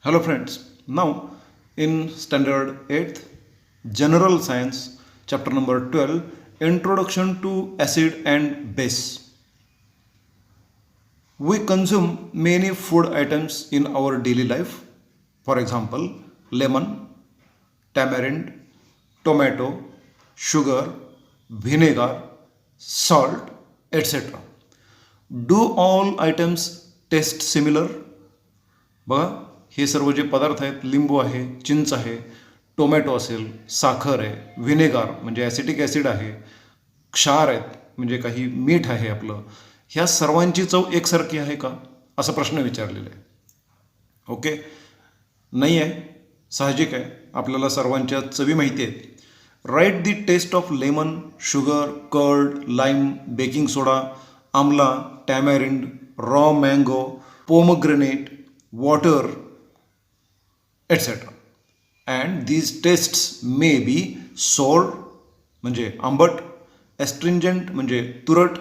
Hello friends, now in standard 8th general science chapter number 12 introduction to acid and base. We consume many food items in our daily life. For example, lemon, tamarind, tomato, sugar, vinegar, salt, etc. Do all items taste similar? बघा हे सर्व जे पदार्थ आहेत, लिंबू आहे, चिंच आहे, tomato असेल, साखर आहे, व्हिनेगार म्हणजे ॲसिटिक ॲसिड आहे, क्षार आहेत म्हणजे काही मीठ आहे आपलं, ह्या सर्वांची चव एकसारखी आहे का असा प्रश्न विचारलेला आहे. ओके, नाही आहे, साहजिक आहे, आपल्याला सर्वांच्या चवी माहिती आहेत. Write the taste of lemon, sugar, curd, lime, baking soda, amla, tamarind, raw mango, pomegranate, water, etc. And these tests may be sour म्हणजे आंबट, astringent म्हणजे तुरट,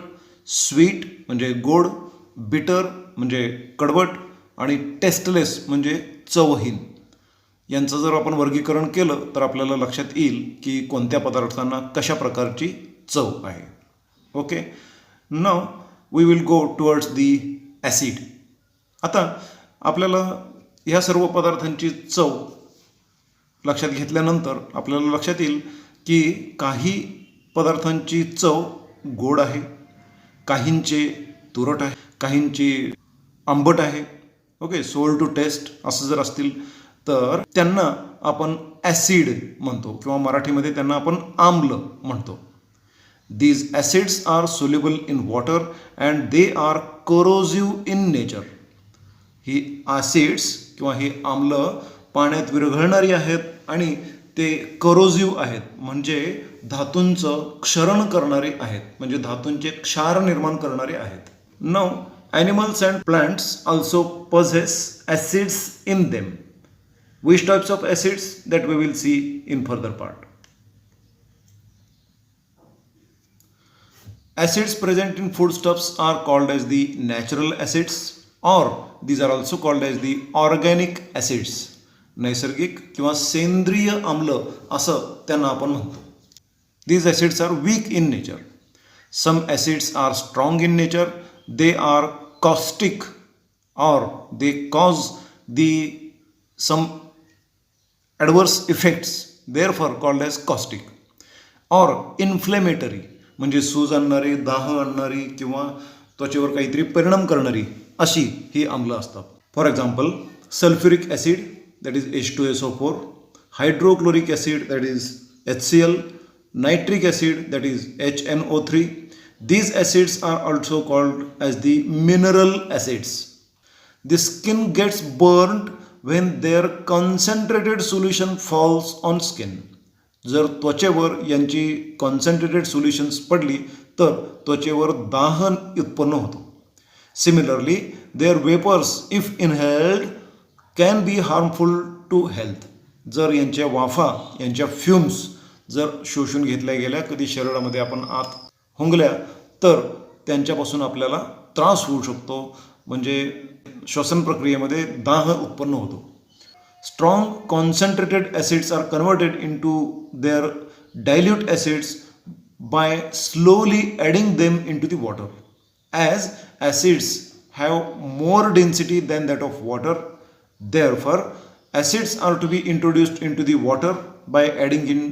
स्वीट म्हणजे गोड, बिटर म्हणजे कडवट आणि टेस्टलेस म्हणजे चवहीन. यांचं जर आपण वर्गीकरण केलं तर आपल्याला लक्षात येईल की कोणत्या पदार्थांना कशा प्रकारची चव आहे. Okay, now we will go towards the acid. आता आपल्याला ह्या सर्व पदार्थांची चव लक्षात घेतल्यानंतर आपल्याला लक्षात येईल की काही पदार्थांची चव गोड आहे, काहींचे तुरट आहे, काहींची आंबट आहे. ओके, सोल टू टेस्ट असं जर असतील तर त्यांना आपण ॲसिड म्हणतो किंवा मराठीमध्ये त्यांना आपण आम्ल म्हणतो. These acids are soluble in water and they are corrosive in nature. ही ॲसिड्स किंवा ही आम्ल पाण्यात विरघळणारी आहेत आणि ते करोजिव्ह आहेत म्हणजे धातूंचं क्षरण करणारे आहेत, म्हणजे धातूंचे क्षार निर्माण करणारे आहेत. Now animals and plants also possess acids in them. Which types of acids that we will see in further part. Acids present in foodstuffs are called as the natural acids, or these are also called as the organic acids. नैसर्गिक किंवा सेंद्रिय आम्ल असं त्यांना आपण म्हणतो. These acids are weak in nature. Some acids are strong in nature. They are caustic or they cause some adverse effects, therefore called as caustic. Or inflammatory म्हणजे सूज आणणारी, दाह आणणारी किंवा त्वचेवर काहीतरी परिणाम करणारी अशी ही आम्ल असतात. For example sulphuric acid that is H2SO4, hydrochloric acid that is HCl, nitric acid that is HNO3. These acids are also called as the mineral acids. The skin gets burnt when their concentrated solution falls on skin. जर त्वचेवर यांची concentrated solutions पडली तर त्वचेवर दाहन उत्पन्न होतो. Similarly their vapours if inhaled can be harmful to health. जर यांच्या वाफा, यांच्या फ्युम्स जर शोषून घेतल्या गेल्या, कधी शरीरामध्ये आपण आत हुंगल्या तर त्यांच्यापासून आपल्याला त्रास होऊ शकतो, म्हणजे श्वसन प्रक्रियेमध्ये दाह उत्पन्न होतो. Strong concentrated acids are converted into their dilute acids by slowly adding them into the water. As acids have more density than that of water, therefore acids are to be introduced into the water by adding in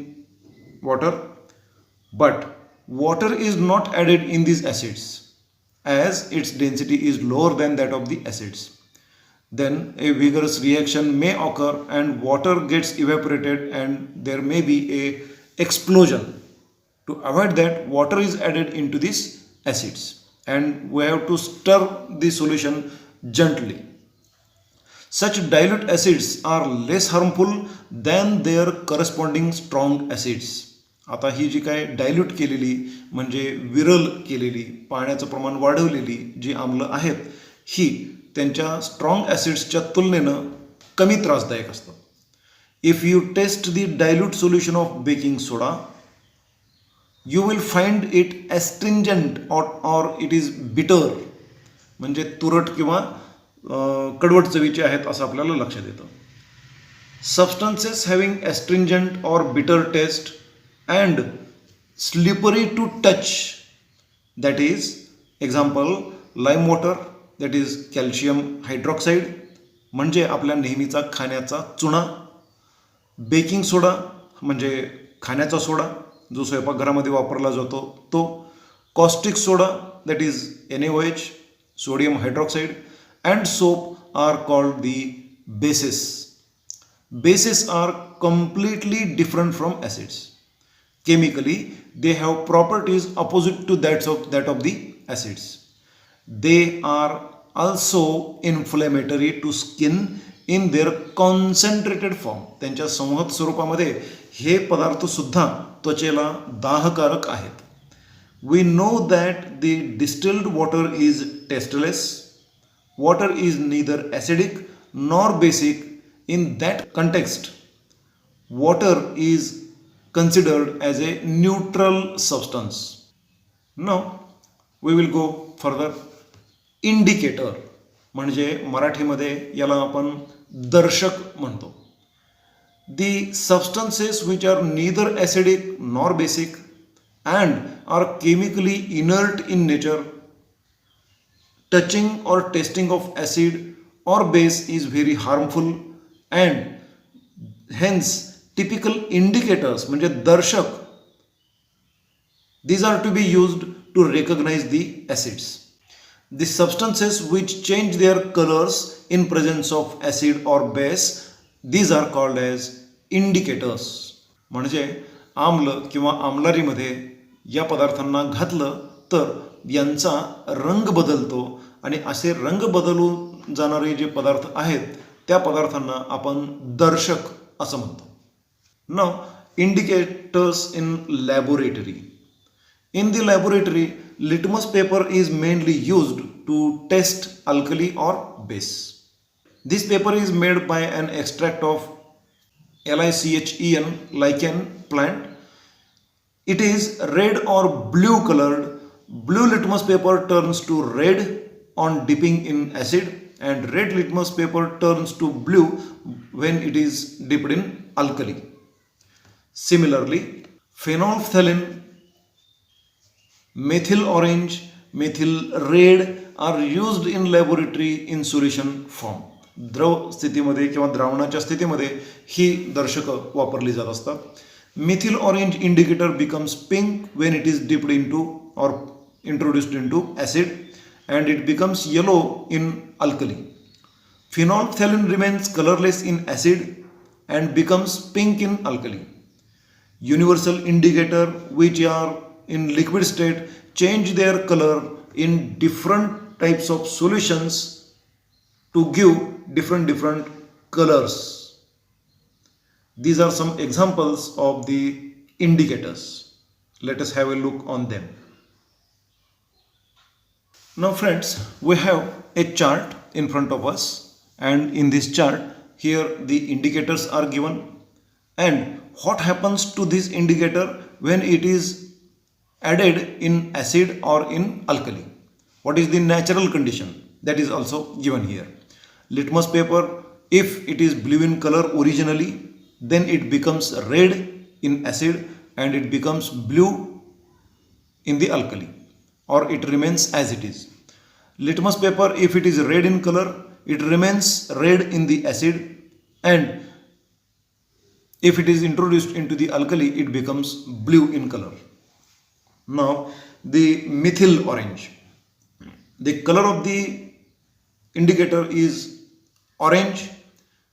water. But water is not added in these acids as its density is lower than that of the acids. Then a vigorous reaction may occur and water gets evaporated and there may be a explosion. To avoid that, water is added into these acids and we have to stir the solution gently. Such dilute acids are less harmful than their corresponding strong acids. आता ही जी काय dilute केलेली म्हणजे विरल केलेली, पाण्याचं प्रमाण वाढवलेली जी आम्ल आहेत ही त्यांच्या स्ट्रॉंग ॲसिड्सच्या तुलनेनं कमी त्रासदायक असतात. If you taste the dilute solution of baking soda you will find it astringent or it is bitter म्हणजे तुरट किंवा कडवट चवीचे आहेत असं आपल्याला लक्षात येतं. Substances having astringent or bitter taste and slippery to touch, that is example lime water, that is calcium hydroxide म्हणजे आपल्या नेहमीचा खाण्याचा चुना, बेकिंग सोडा म्हणजे खाण्याचा सोडा जो स्वयंपाकघरामध्ये वापरला जातो तो, caustic soda that is NaOH, sodium hydroxide, and soap are called the bases. Bases are completely different from acids. Chemically, they have properties opposite to that of the acids. They are also inflammatory to skin in their concentrated form. त्यांच्या संहत स्वरूपामध्ये हे पदार्थ सुद्धा त्वचेला दाहकारक आहेत. We know that the distilled water is tasteless. Water is neither acidic nor basic. In that context, water is considered as a neutral substance. Now, we will go further. Indicator म्हणजे मराठीमध्ये याला आपण दर्शक म्हणतो. The substances which are neither acidic nor basic and are chemically inert in nature, touching or tasting of acid or base is very harmful. And hence typical indicators म्हणजे दर्शक, these are to be used to recognize the acids. The substances which change their colors in presence of acid or base, these are called as indicators. म्हणजे आम्ल किंवा आम्लारीमध्ये या पदार्थांना घातलं तर यांचा रंग बदलतो आणि असे रंग बदलून जाणारे जे पदार्थ आहेत त्या पदार्थांना आपण दर्शक असं म्हणतो. Now indicators in laboratory. In the laboratory litmus paper is mainly used to test alkali और base. This paper is made by an extract of LICHEN lichen plant. It is red or blue colored. Blue litmus paper turns to red on dipping in acid, and red litmus paper turns to blue when it is dipped in alkali. Similarly, phenolphthalein, methyl orange, methyl red are used in laboratory in solution form. द्रव स्थितीमध्ये किंवा द्रावणाच्या स्थितीमध्ये ही दर्शकं वापरली जात असतात. Mithil orange indicator becomes pink when it is dipped into or introduced into acid, and it becomes yellow in alkali. Phenolphthalein remains colorless in acid and becomes pink in alkali. Universal indicator which are in liquid state change their color in different types of solutions to give different colors. These are some examples of the indicators. Let us have a look on them. Now friends, we have a chart in front of us, and in this chart here the indicators are given, and what happens to this indicator when it is added in acid or in alkali. What is the natural condition, that is also given here. Litmus paper, if it is blue in color originally, then it becomes red in acid and it becomes blue in the alkali, or it remains as it is. Litmus paper, if it is red in color, it remains red in the acid, and if it is introduced into the alkali, it becomes blue in color. Now, the methyl orange. The color of the indicator is orange,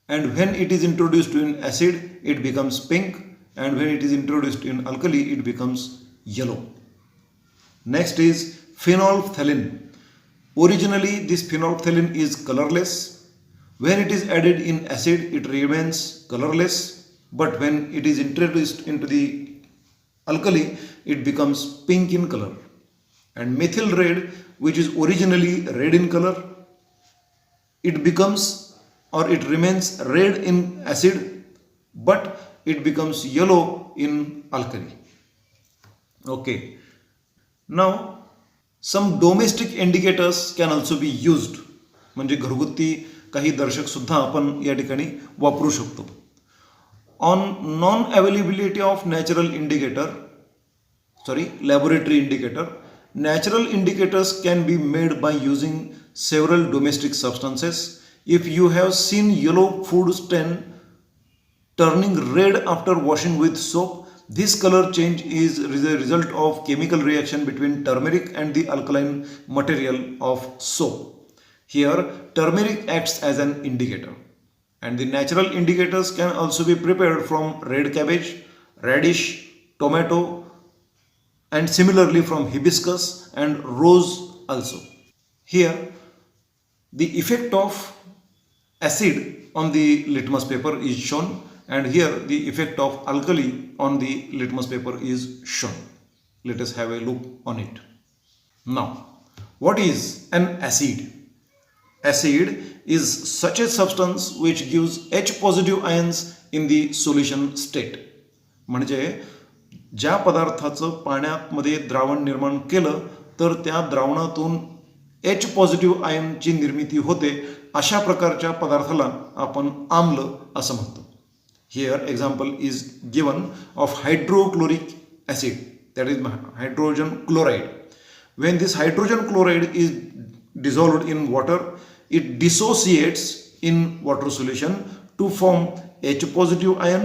and when it is introduced in acid, it becomes pink, and when it is introduced in alkali, it becomes yellow. Next is phenolphthalein. Originally, this phenolphthalein is colorless. When it is added in acid, it remains colorless, but when it is introduced into the alkali, it becomes pink in color. And methyl red, which is originally red in color, it becomes or it remains red in acid, but it becomes yellow in alkali. Okay. Now, some domestic indicators can also be used म्हणजे घरगुती काही दर्शकसुद्धा आपण या ठिकाणी वापरू शकतो. On non availability of natural indicator, laboratory indicator, natural indicators can be made by using several domestic substances. If you have seen yellow food stain turning red after washing with soap, this color change is the result of chemical reaction between turmeric and the alkaline material of soap. Here, turmeric acts as an indicator. And the natural indicators can also be prepared from red cabbage, radish, tomato, and similarly from hibiscus and rose also. Here, the effect of acid on the litmus paper is shown, and here the effect of alkali on the litmus paper is shown. Let us have a look on it. Now, what is an acid? Acid is such a substance which gives H positive ions in the solution state. म्हणजे ज्या पदार्थाचं पाण्यामध्ये द्रावण निर्माण केलं तर त्या द्रावणातून H positive आयनची निर्मिती होते, अशा प्रकारच्या पदार्थाला आपण आम्ल असं म्हणतो. Here example is given of hydrochloric acid, that is hydrogen chloride. When this hydrogen chloride is dissolved in water, it dissociates in water solution to form H positive ion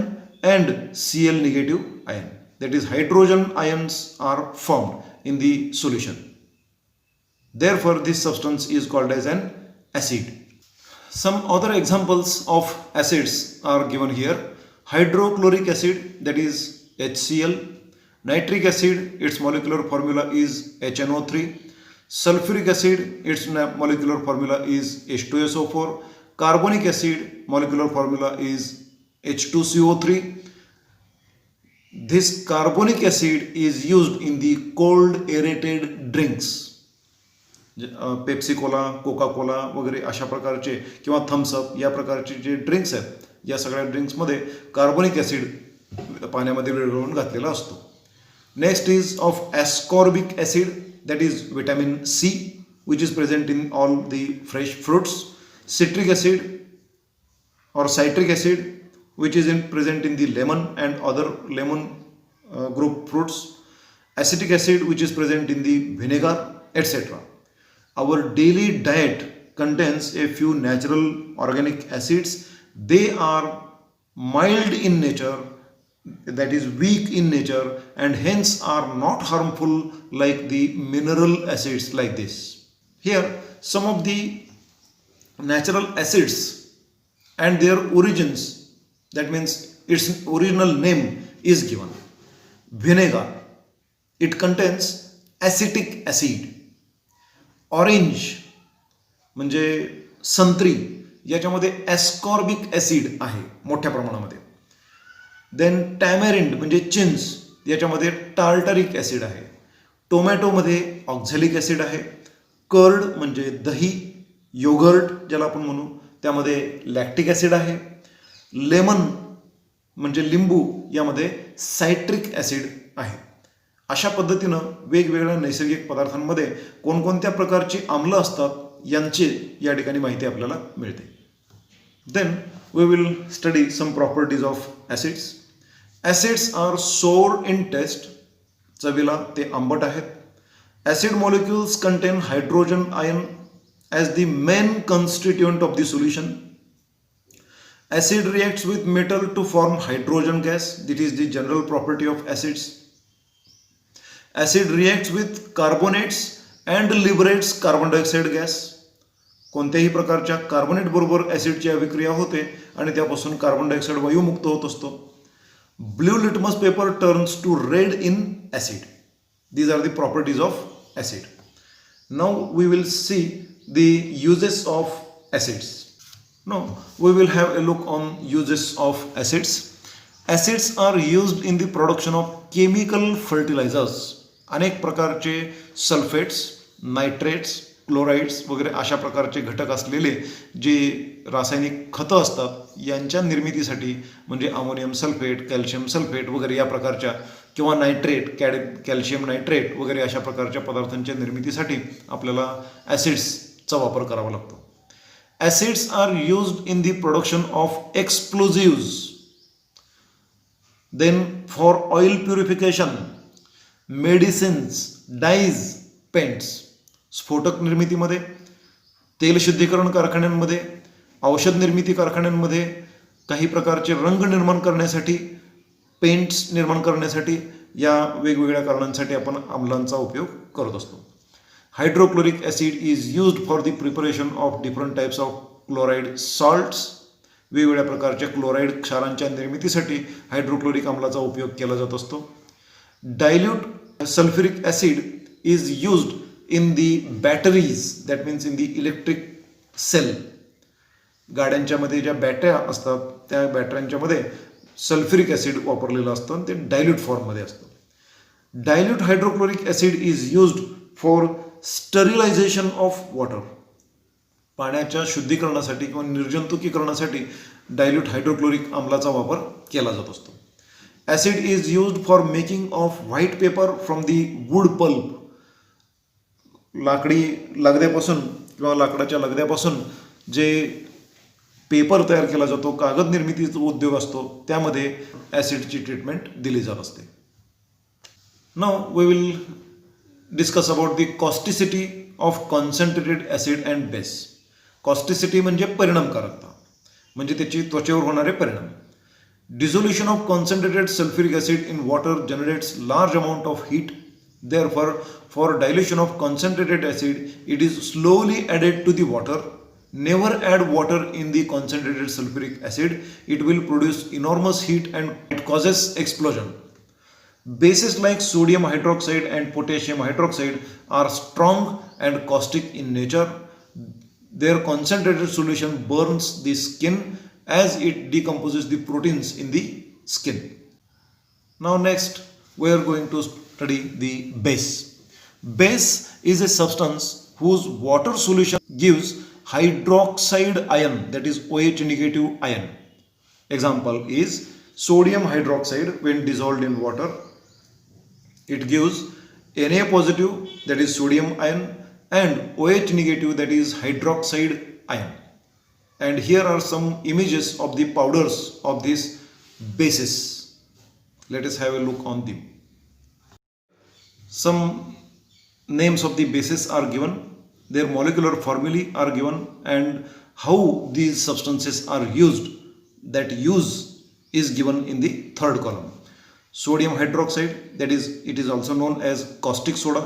and Cl negative ion. That is, hydrogen ions are formed in the solution. Therefore, this substance is called as an acid. Some other examples of acids are given here. Hydrochloric acid, that is HCl. Nitric acid, its molecular formula is HNO3. Sulfuric acid, its molecular formula is H2SO4. Carbonic acid, molecular formula is H2CO3. This carbonic acid is used in the cold aerated drinks. Pepsi Cola, Coca Cola वगैरे अशा प्रकारचे किंवा Thums Up या प्रकारचे जे drinks आहेत, या सगळ्या ड्रिंक्समध्ये carbonic acid पाण्यामध्ये विरघळवून घातलेला असतो. Next is of ascorbic acid, that is vitamin C, which is present in all the fresh fruits. Citric acid or citric acid, which is present in the lemon and other lemon group fruits. Acetic acid, which is present in the vinegar, etc. Our daily diet contains a few natural organic acids. They are mild in nature, that is weak in nature, and hence are not harmful like the mineral acids like this. Here, some of the natural acids and their origins, that means its original name is given. Vinegar, it contains acetic acid. Orange म्हणजे संत्री, याच्यामध्ये ascorbic acid आहे मोठ्या प्रमाणामध्ये. Then tamarind म्हणजे चिंच, याच्यामध्ये tartaric acid आहे. टोमॅटोमध्ये ऑक्झॅलिक ॲसिड आहे. कर्ड म्हणजे दही, योगर्ट ज्याला आपण म्हणू, त्यामध्ये लॅक्टिक ॲसिड आहे. लेमन म्हणजे लिंबू, यामध्ये सायट्रिक ॲसिड आहे. अशा पद्धतीनं वेगवेगळ्या नैसर्गिक पदार्थांमध्ये कोणकोणत्या प्रकारची आम्ल असतात यांची या ठिकाणी माहिती आपल्याला मिळते. Then we will study some properties of acids. Acids are sour in taste, चवीला ते आंबट आहेत. Acid molecules contain hydrogen ion as the main constituent of the solution. Acid reacts with metal to form hydrogen gas. That is the general property of acids. Acid reacts with carbonates and liberates carbon dioxide gas. कोणत्याही प्रकारच्या carbonate बरोबर ॲसिडची अभिक्रिया होते आणि त्यापासून carbon dioxide वायू मुक्त होत असतो. Blue litmus paper turns to red in acid. These are the properties of acid. Now we will see the uses of acids. Now we will have a look on uses of acids. Acids are used in the production of chemical fertilizers. अनेक प्रकारचे sulphates, nitrates, chlorides वगैरे अशा प्रकारचे घटक असलेले जे रासायनिक खतं असतात यांच्या निर्मितीसाठी, म्हणजे अमोनियम सल्फेट, कॅल्शियम सल्फेट वगैरे या प्रकारच्या, किंवा नायट्रेट, कॅल्शियम नायट्रेट वगैरे अशा प्रकारच्या पदार्थांच्या निर्मितीसाठी आपल्याला ॲसिड्सचा वापर करावा लागतो. Acids are used in the production of explosives. Then for oil purification, medicines, dyes, paints. स्फोटक निर्मितीमध्ये, तेल शुद्धीकरण कारखान्यांमध्ये, औषध निर्मिती कारखान्यांमध्ये, काही प्रकारचे रंग निर्माण करण्यासाठी, पेंट्स निर्माण करण्यासाठी, या वेगवेगळ्या कारणांसाठी आपण आम्लांचा उपयोग करत असतो. Hydrochloric acid is used for the preparation of different types of chloride salts. वेगवेगळ्या प्रकारच्या क्लोराईड क्षारांच्या निर्मितीसाठी हायड्रोक्लोरिक आम्लाचा उपयोग केला जात असतो. Dilute sulphuric acid is used in the batteries, that means in the electric cell. गाड्यांच्यामध्ये ज्या बॅटऱ्या असतात त्या बॅटऱ्यांच्यामध्ये सल्फ्युरिक ॲसिड वापरलेलं असतं आणि ते डायल्यूट फॉर्ममध्ये असतं. Dilute hydrochloric acid is used for sterilization of water. पाण्याच्या शुद्धीकरणासाठी किंवा निर्जंतुकीकरणासाठी डायल्यूट हायड्रोक्लोरिक आम्लाचा वापर केला जात असतो. Acid is used for making of white paper from the wood pulp. लाकडी लगद्यापासून किंवा लाकडाच्या लगद्यापासून जे पेपर तयार केला जातो, कागद निर्मितीचा उद्योग असतो, त्यामध्ये ॲसिडची ट्रीटमेंट दिली जात असते. Now we will discuss about the causticity of concentrated acid and base. Causticity म्हणजे परिणामकारकता, म्हणजे त्याची त्वचेवर होणारे परिणाम. Dissolution of concentrated sulphuric acid in water generates large amount of heat. Therefore, for dilution of concentrated acid, it is slowly added to the water. Never add water in the concentrated sulfuric acid. It will produce enormous heat and it causes explosion. Bases like sodium hydroxide and potassium hydroxide are strong and caustic in nature. Their concentrated solution burns the skin as it decomposes the proteins in the skin. Now next, we are going to study the base. Base is a substance whose water solution gives hydroxide ion, that is OH negative ion. Example is sodium hydroxide. When dissolved in water, it gives Na positive, that is sodium ion, and OH negative, that is hydroxide ion. And here are some images of the powders of these bases. Let us have a look on them. Some names of the bases are given, their molecular formulae are given, and how these substances are used. That use is given in the third column. Sodium hydroxide, that is, it is also known as caustic soda.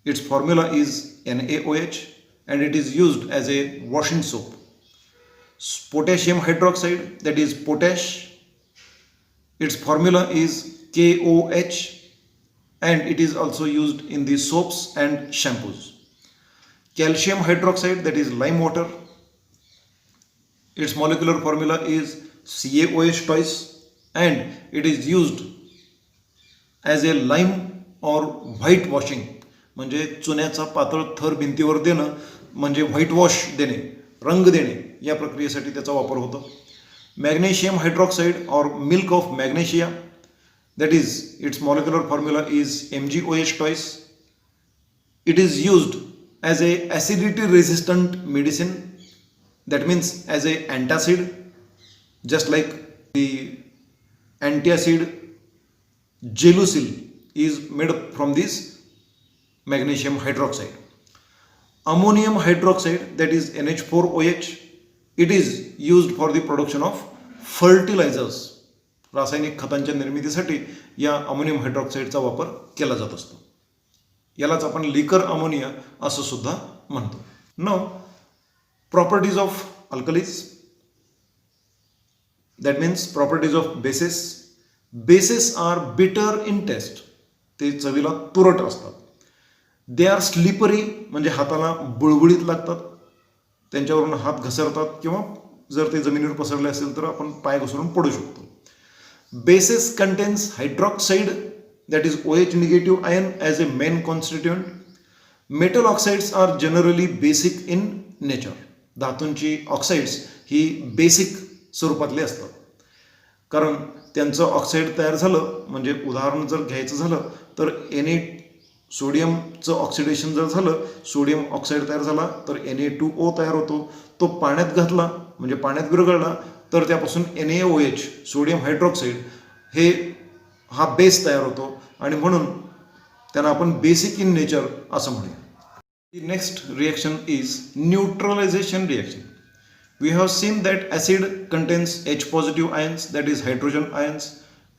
Its formula is NaOH and it is used as a washing soap. Potassium hydroxide, that is potash. Its formula is KOH and it is also used in the soaps and shampoos. Calcium hydroxide, that is lime water. Its molecular formula is CaOH twice and it is used as a lime or white washing. म्हणजे चुन्याचा पातळ थर भिंतीवर देणं म्हणजे white wash देणे, रंग देणे, या प्रक्रियेसाठी त्याचा वापर होतो. मॅग्नेशियम हायड्रॉक्साईड और milk of magnesia, that is, its molecular formula is MgOH twice. It is used as a acidity resistant medicine, that means as a antacid, just like the antacid Gelusil is made from this magnesium hydroxide. Ammonium hydroxide, that is NH4OH, it is used for the production of fertilizers. रासायनिक खतांच्या निर्मितीसाठी या ammonium हायड्रॉक्साईडचा वापर केला जात असतो. यालाच आपण लिकर अमोनिया असं सुद्धा म्हणतो. Now properties of alkalis, that means properties of bases. Bases are bitter in taste, ते चवीला तुरट असतात. दे आर स्लिपरी, म्हणजे हाताला बुळबुळीत लागतात, त्यांच्यावरून हात घसरतात किंवा जर ते जमिनीवर पसरले असेल तर आपण पाय घसरून पडू शकतो. Bases contains hydroxide, that is OH negative ion, as a main constituent. Metal oxides are generally basic in nature. धातूंची ऑक्साइड्स ही बेसिक स्वरूपातली असतात, कारण त्यांचं ऑक्साईड तयार झालं म्हणजे उदाहरण जर घ्यायचं झालं तर Na सोडियमचं ऑक्सिडेशन जर झालं, सोडियम ऑक्साईड तयार झाला तर Na2O तयार होतो. तो पाण्यात घातला म्हणजे पाण्यात विरघळला तर त्यापासून NaOH सोडियम हायड्रॉक्साईड हे हा बेस तयार होतो आणि म्हणून त्यांना आपण बेसिक इन नेचर असं म्हणूया. The next reaction is neutralization reaction. We have seen that acid contains H positive ions, that is hydrogen ions,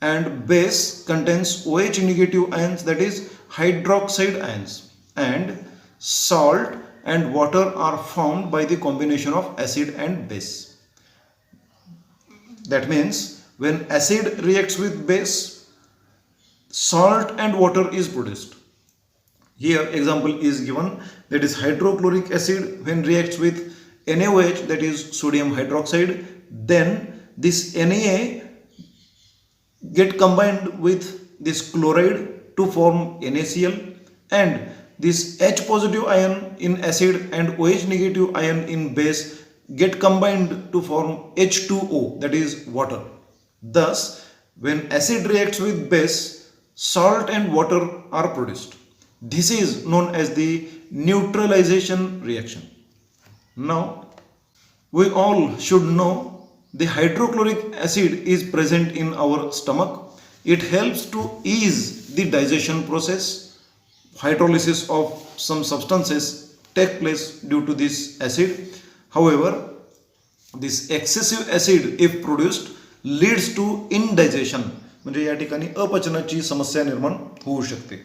and base contains OH negative ions, that is hydroxide ions, and salt and water are formed by the combination of acid and base. That means when acid reacts with base, salt and water is produced. Here example is given, that is hydrochloric acid when reacts with NaOH, that is sodium hydroxide, then this Na get combined with this chloride to form NaCl, and this H positive ion in acid and OH negative ion in base get combined to form H2O, that is water. Thus when acid reacts with base, salt and water are produced. This is known as the neutralization reaction. Now we all should know the hydrochloric acid is present in our stomach. It helps to ease the digestion process. Hydrolysis of some substances take place due to this acid. However, this excessive acid if produced leads to indigestion, म्हणजे या ठिकाणी अपचनाची समस्या निर्माण होऊ शकते.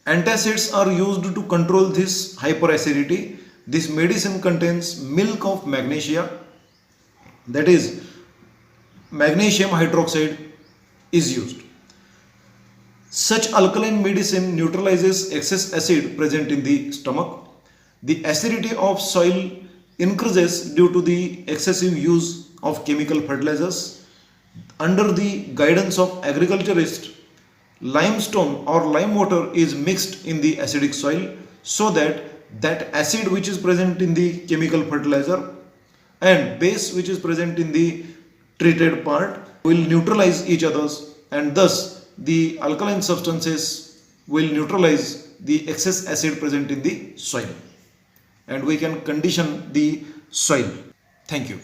Antacids are used to control this hyperacidity. This medicine contains milk of magnesia, that is magnesium hydroxide is used. Such alkaline medicine neutralizes excess acid present in the stomach. The acidity of soil increases due to the excessive use of chemical fertilizers. Under the guidance of agriculturists, limestone or lime water is mixed in the acidic soil so that acid which is present in the chemical fertilizer and base which is present in the treated part will neutralize each others, and thus the alkaline substances will neutralize the excess acid present in the soil, and we can condition the soil. Thank you.